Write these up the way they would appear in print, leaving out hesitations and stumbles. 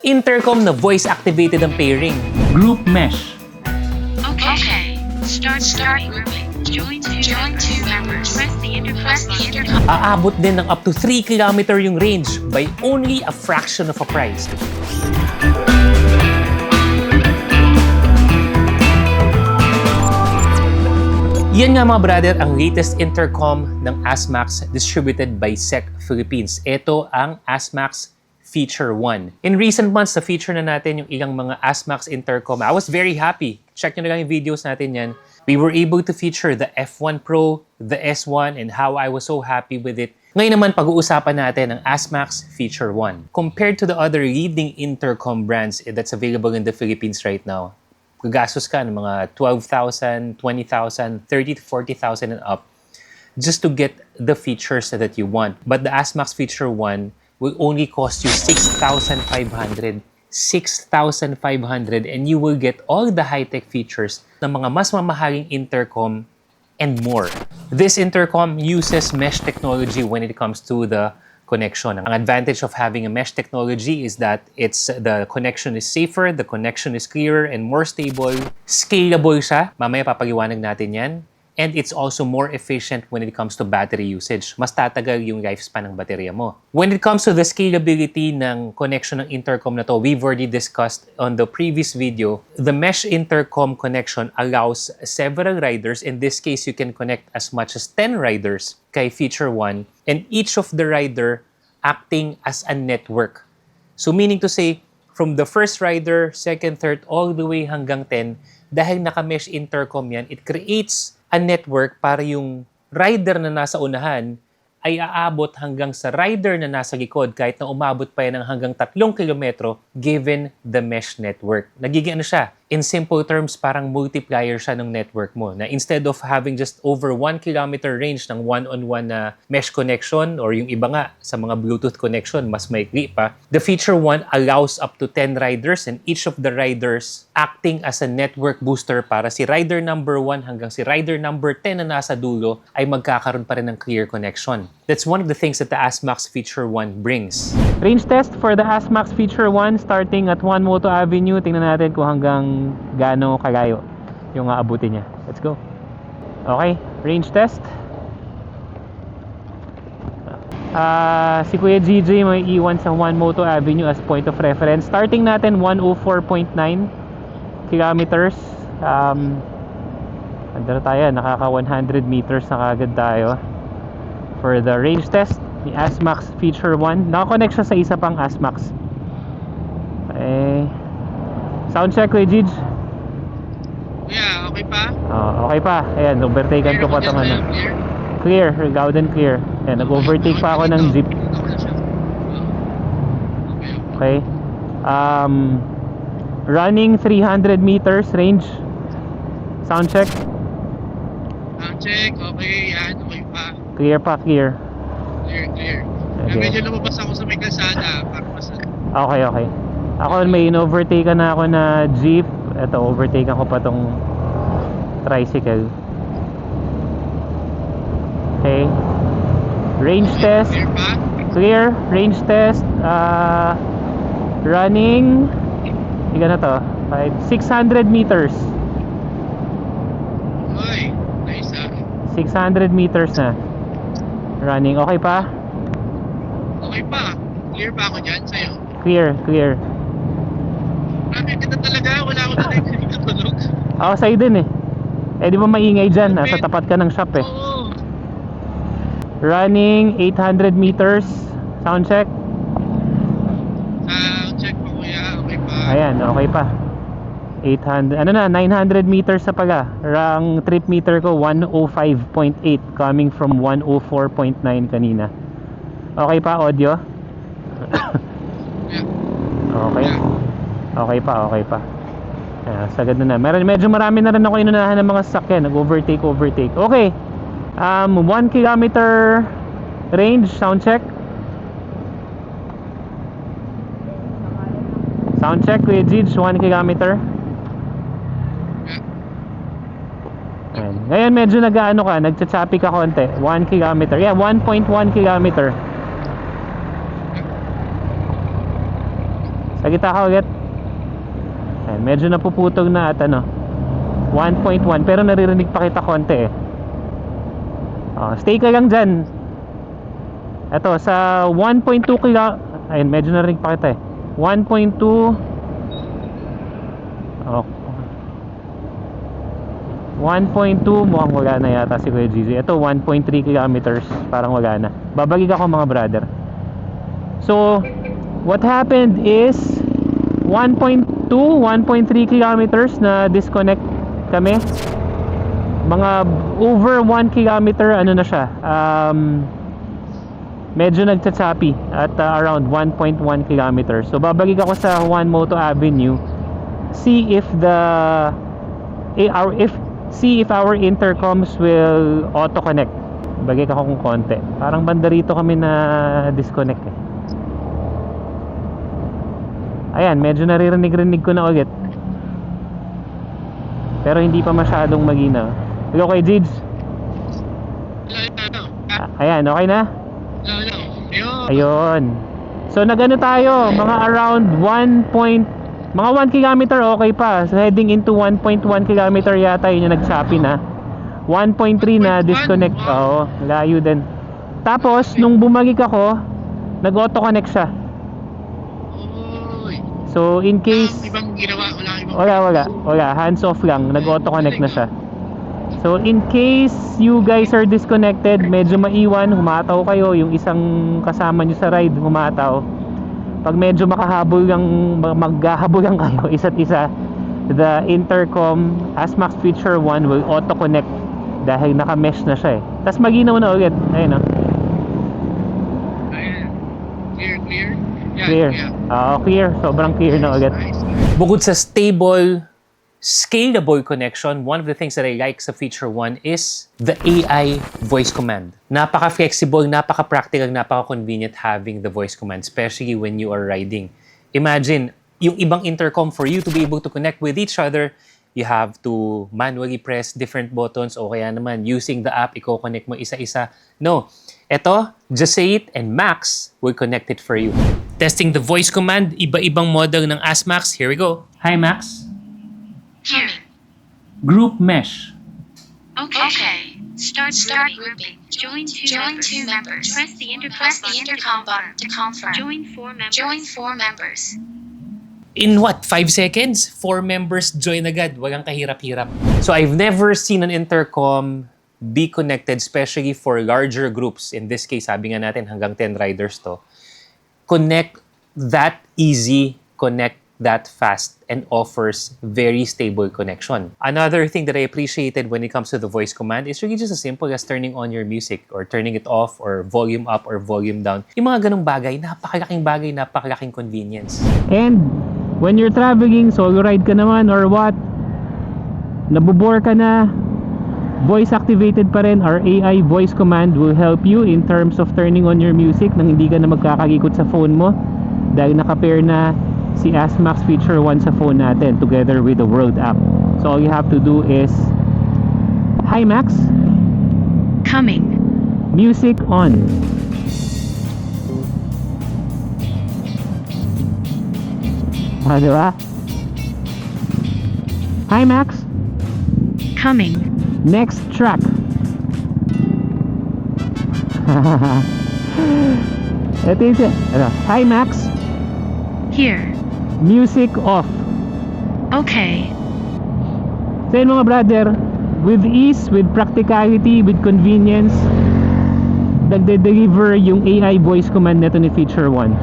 Intercom na voice-activated ang pairing. Group mesh. Okay. Start grouping. Join two members. Press the intercom. Aabot din ng up to 3 km yung range by only a fraction of a price. Yan nga mga brother, ang latest intercom ng ASMAX distributed by SEC Philippines. Ito ang ASMAX Feature 1. In recent months, na-feature na natin yung ilang mga ASMAX intercom. I was very happy. Check nyo na lang yung videos natin yan. We were able to feature the F1 Pro, the S1, and how I was so happy with it. Ngayon naman, pag-uusapan natin ang ASMAX Feature 1. Compared to the other leading intercom brands that's available in the Philippines right now, gagastos ka ng mga 12,000, 20,000, 30 to 40,000 and up just to get the features that you want. But the ASMAX Feature 1 will only cost you 6,500, 6,500, and you will get all the high-tech features ng mga mas mamahaling intercom and more. This intercom uses mesh technology when it comes to the connection. Ang advantage of having a mesh technology is that the connection is safer, the connection is clearer and more stable. Scalable siya. Mamaya papaliwanag natin yan. And it's also more efficient when it comes to battery usage. Mas tatagal yung lifespan ng baterya mo. When it comes to the scalability ng connection ng intercom na to, we've already discussed on the previous video. The mesh intercom connection allows several riders. In this case, you can connect as much as 10 riders kay Feature 1, and each of the rider acting as a network. So meaning to say, from the first rider, second, third, all the way hanggang 10, dahil naka-mesh intercom yan, it creates a network para yung rider na nasa unahan ay aabot hanggang sa rider na nasa likod kahit na umabot pa yan ng hanggang 3 kilometro given the mesh network. Nagiging ano siya? In simple terms, parang multiplier siya ng network mo. Na instead of having just over 1 kilometer range ng one-on-one na mesh connection or yung iba nga sa mga Bluetooth connection, mas maikli pa, the Feature 1 allows up to 10 riders and each of the riders acting as a network booster para si rider number 1 hanggang si rider number 10 na nasa dulo ay magkakaroon pa rin ng clear connection. That's one of the things that the ASMAX Feature 1 brings. Range test for the ASMAX Feature 1 starting at Juan Moto Avenue. Tingnan natin kung hanggang gaano kalayo yung aabutin niya. Let's go. Okay, range test. Si Kuya GJ may iwan sa Juan Moto Avenue as point of reference. Starting natin 104.9 kilometers. Andito tayo, nakaka 100 meters na kagad tayo for the range test ni ASMAX Feature 1. Naka-connect siya sa isa pang ASMAX. Okay. Sound check, Kuya Gij. Yeah, okay pa? Okay pa. Ayan, overtaken ko pa ito ano. Clear, loud and clear. Ayan, nag-overtake pa ako ng jeep. Okay. Running 300 meters range. Sound check. Sound check, okay, yan, okay pa. Clear pa, clear. Clear. Okay. Medyo lumabas ako sa may kalsada para mas... Okay. Ako may in-overtake na ako na jeep. Ito, overtake ko pa tong tricycle. Okay. Range test. Clear pa? Clear. Range test. Running. Iga na to. 600 meters. Uy, nice 600 meters na. Running. Okay pa? Okay pa. Clear pa ako dyan sa'yo. Clear. Grabe ka na talaga, wala ako na nakatulog. Ako sa'yo din eh. Eh di ba maingay dyan? Nasa tapat ka ng shop eh. Oo. Running 800 meters. Sound check. Sound check pa kuya, okay pa. Ayan, okay pa. 800, 900 meters sa pala. Ang trip meter ko 105.8 coming from 104.9 kanina. Okay pa audio? Yeah. Okay pa. Sagad na. Medyo marami na rin ako inunahan ng mga sasakyan. Nag-overtake. Okay. 1 kilometer range. Sound check. Sound check, Kuya Gij. 1 kilometer. Ngayon medyo nag-ano ka, nagcha-choppy ka konti. 1 kilometer. Yeah, 1.1 kilometer. Sa gitna ka ulit. Ayan, medyo napuputog na at 1.1 pero naririnig pa kita konti eh. Stay ka lang dyan. Ito sa 1.2 kila. Ayun, medyo narinig pa kita eh. 1.2. Oh. 1.2 mukhang wala na yata si Kuya GZ. Ito 1.3 kilometers, parang wala na. Babalik ako mga brother. So what happened is 1.2, 1.3 kilometers na disconnect kami. Mga over 1 kilometer na siya. Medyo nagtsatsapi at around 1.1 kilometers. So babalik ako sa Juan Moto Avenue. See if our intercoms will auto-connect. Bagay ako kung konti. Parang banda rito kami na disconnect eh. Ayan, medyo naririnig-rinig ko na ulit. Pero hindi pa masyadong maginaw. Hello kay Jids. Ayan, okay na? Ayun. So nagano tayo, mga around mga 1 kilometer okay pa. So heading into 1.1 kilometer yata yun yung nagsapi na. 1.3 na disconnect. Oo, layo din. Tapos nung bumalik ako, nag-auto-connect siya. So in case ibang ginawa, wala, hands off lang, nag-auto-connect na siya. So in case you guys are disconnected, medyo maiwan, humataw kayo, yung isang kasama nyo sa ride humataw. Pag medyo maghahabol lang kayo isa't isa, the intercom ASMAX Feature 1 will auto-connect dahil naka-mesh na siya eh. Tapos maginaw na ulit. Ayun o. Clear? Clear. Clear. Sobrang clear na ulit. Bukod sa stable, scalable connection, one of the things that I like sa Feature 1 is the AI voice command. Napaka-flexible, napaka-practical, napaka-convenient having the voice command, especially when you are riding. Imagine, yung ibang intercom, for you to be able to connect with each other, you have to manually press different buttons o kaya naman using the app, i-connect mo isa-isa. No. Eto, just say it and Max will connect it for you. Testing the voice command, iba-ibang model ng ASMAX. Here we go. Hi, Max. Hearing. Group mesh. Okay. Start grouping. Join two members. Press the intercom button to confirm. Join four members. In what? 5 seconds? 4 members join agad. Walang kahirap-hirap. So I've never seen an intercom be connected, especially for larger groups. In this case, sabi nga natin hanggang 10 riders to. Connect that easy, connect that fast, and offers very stable connection. Another thing that I appreciated when it comes to the voice command is really just as simple as turning on your music or turning it off or volume up or volume down. Yung mga ganong bagay, napakalaking convenience. And when you're traveling, solo ride ka naman or what, nabobore ka na, voice activated pa rin, our AI voice command will help you in terms of turning on your music nang hindi ka na magkakagikot sa phone mo dahil naka-pair na si ASMAX Feature 1 sa phone natin together with the World app. So all you have to do is, hi Max, Coming. music on. Diba? Hi Max, Coming. next track. Ito yung hi Max, Here. music off. Okay. So yun mga brother, with ease, with practicality, with convenience, nagde-deliver yung AI voice command neto ni Feature 1.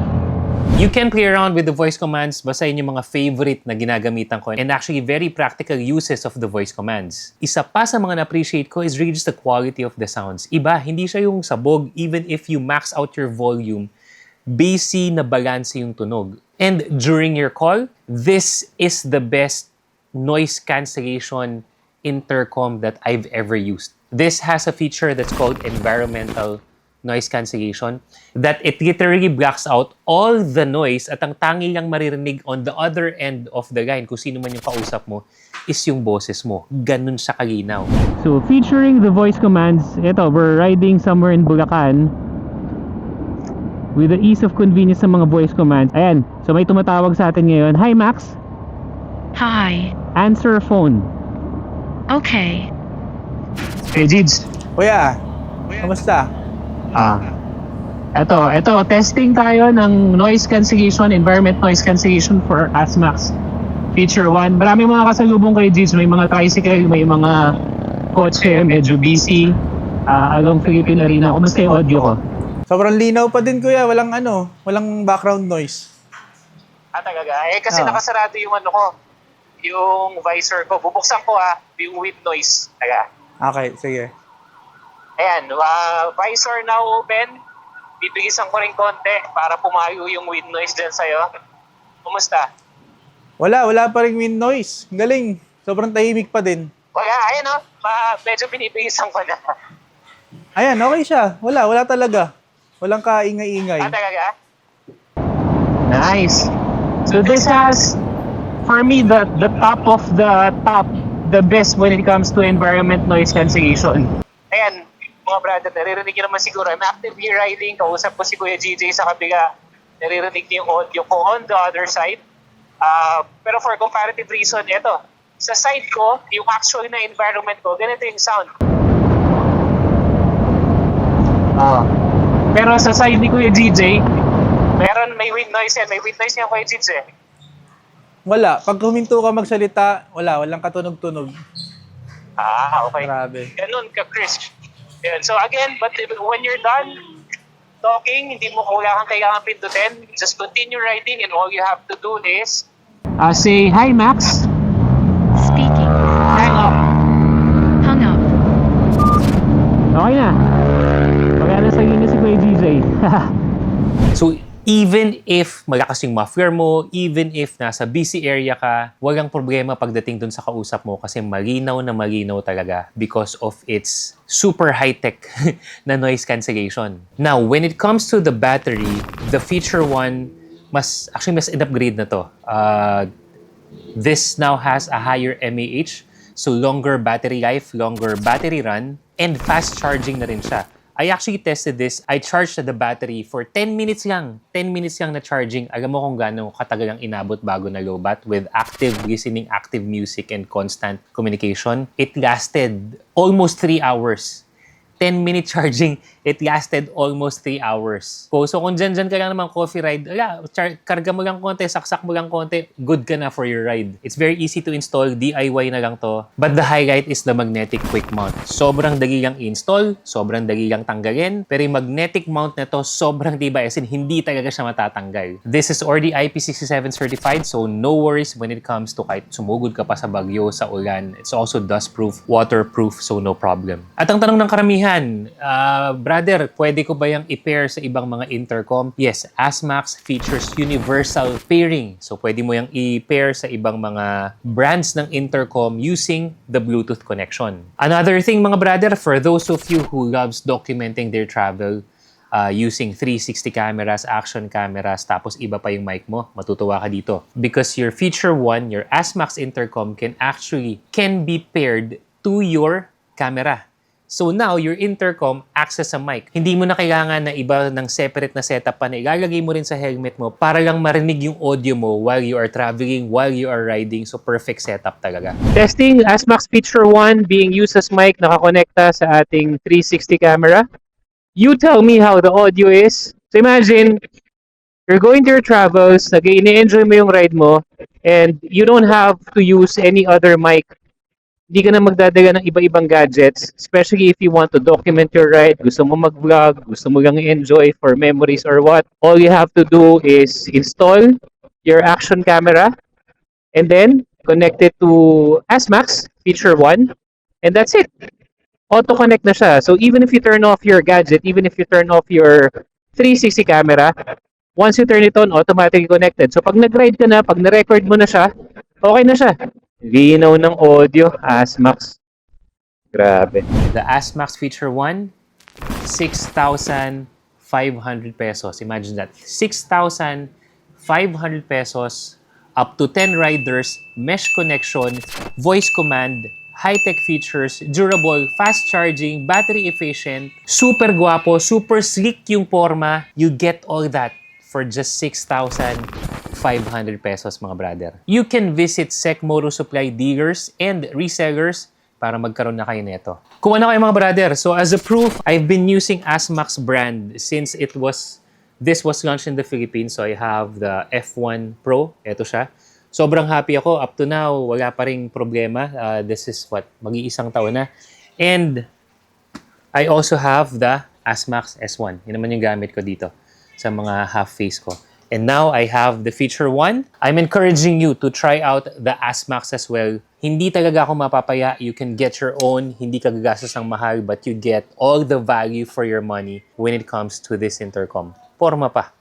You can play around with the voice commands, basta yun yung mga favorite na ginagamitan ko and actually very practical uses of the voice commands. Isa pa sa mga na-appreciate ko is really just the quality of the sounds. Iba, hindi siya yung sabog even if you max out your volume, bassy na balance yung tunog. And during your call, this is the best noise cancellation intercom that I've ever used. This has a feature that's called environmental noise cancellation that it literally blocks out all the noise at ang tangi lang maririnig on the other end of the line kung sino man yung kausap mo is yung boses mo. Ganun siya kalinaw. So featuring the voice commands, ito, we're riding somewhere in Bulacan. with the ease of convenience ng mga voice commands. Ayan, so may tumatawag sa atin ngayon. Hi Max, Hi. answer phone. Okay. Hey Jids. Kuya, kamusta? Eto, testing tayo ng noise cancellation, environment noise cancellation for ASMAX Feature 1. Maraming mga kasalubong kay Jids, may mga tricycle, may mga kotse, medyo busy along Philippine Arena. Kumusta yung audio ko? Sobrang linaw pa din kuya, walang background noise. Talaga? Kasi Oo. nakasarado yung yung visor ko. Bubuksan ko yung with noise. Okay, sige. Ayan, visor now open. Bibigisan ko rin konti para pumayo yung wind noise dyan sa'yo. Kumusta? Wala pa rin wind noise. Ang galing. Sobrang tahimik pa din. Wala, ayan medyo binibigisan ko na. Ayan, okay siya. Wala talaga. Walang kaingay-ingay. Talaga? Nice. So this has, for me, the top of the top, the best when it comes to environment noise cancellation. Ayan, mga brother, naririnig nyo naman siguro. I'm actively riding. Kausap ko si Kuya GJ sa kabila. Naririnig niyo yung audio ko on the other side. Pero for comparative reason, ito. Sa side ko, yung actual na environment ko, ganito yung sound. Pero sa side ni Kuya GJ, may wind noise yan. May wind noise yan, Kuya GJ. Wala. Pag huminto ka magsalita, walang katunog-tunog. Okay. Grabe. Ganun ka, Chris. Yan. So again, but when you're done talking, hindi mo kailangan pindutin. Just continue writing and all you have to do is say, hi Max. Speaking. Hang up. Hung up. Okay na. Pagkala sa inyo si Kuya DJ. So, even if malakas yung muffler mo, even if nasa busy area ka, walang problema pagdating dun sa kausap mo kasi malinaw na malinaw talaga because of its super high-tech na noise cancellation. Now, when it comes to the battery, the Feature 1, mas in-upgrade na to. This now has a higher mAh, so longer battery life, longer battery run, and fast charging na rin siya. I actually tested this. I charged the battery for 10 minutes lang. 10 minutes lang na charging. Alam mo kung gaano katagal ang inabot bago na low-bat with active listening, active music, and constant communication. It lasted almost 3 hours. 10-minute charging, it lasted almost 3 hours. So kung dyan ka lang naman coffee ride, karga mo lang konti, saksak mo lang konti, good ka na for your ride. It's very easy to install, DIY na lang to. But the highlight is the magnetic quick mount. Sobrang dali lang install, sobrang dali lang tanggalin, pero yung magnetic mount na to, sobrang tibay, as in hindi talaga siya matatanggal. This is already IP67 certified, so no worries when it comes to kahit sumugod ka pa sa bagyo, sa ulan. It's also dust-proof, waterproof, so no problem. At ang tanong ng karamihan, brother, pwede ko ba yung i-pair sa ibang mga intercom? Yes, ASMAX features universal pairing. So, pwede mo yung i-pair sa ibang mga brands ng intercom using the Bluetooth connection. Another thing, mga brother, for those of you who loves documenting their travel using 360 cameras, action cameras, tapos iba pa yung mic mo, matutuwa ka dito. Because your Feature 1, your ASMAX intercom can be paired to your camera. So now, your intercom acts as a mic. Hindi mo na kailangan na iba ng separate na setup pa na ilalagay mo rin sa helmet mo para lang marinig yung audio mo while you are traveling, while you are riding. So perfect setup talaga. Testing ASMAX Feature 1 being used as mic, nakakonekta sa ating 360 camera. You tell me how the audio is. So imagine, you're going to your travels, nag-i-enjoy mo yung ride mo, and you don't have to use any other mic. Hindi ka na magdadala ng iba-ibang gadgets, especially if you want to document your ride, gusto mo mag-vlog, gusto mo lang enjoy for memories or what. All you have to do is install your action camera and then connect it to ASMAX Feature 1 and that's it. Auto-connect na siya. So even if you turn off your gadget, even if you turn off your 360 camera, once you turn it on, automatically connected. So pag nag-ride ka na, pag na-record mo na siya, okay na siya. Linaw ng audio, ASMAX. Grabe. The ASMAX Feature 1, 6,500 pesos. Imagine that. 6,500 pesos, up to 10 riders, mesh connection, voice command, high-tech features, durable, fast charging, battery efficient, super guwapo, super sleek yung forma. You get all that for just 6,500 pesos, mga brother. You can visit SEC Moto Supply dealers and resellers para magkaroon na kayo nito. Kuha na kayo, mga brother. So as a proof, I've been using Asmax brand since this was launched in the Philippines. So I have the F1 Pro. Ito siya. Sobrang happy ako. Up to now, wala pa ring problema. This is mag-iisang taon na. And I also have the Asmax S1. Yun naman yung gamit ko dito sa mga half face ko. And now I have the Feature 1. I'm encouraging you to try out the Asmax as well. Hindi talaga ako mapapaya. You can get your own. Hindi ka gagastos ng mahal, but you get all the value for your money when it comes to this intercom. Porma pa.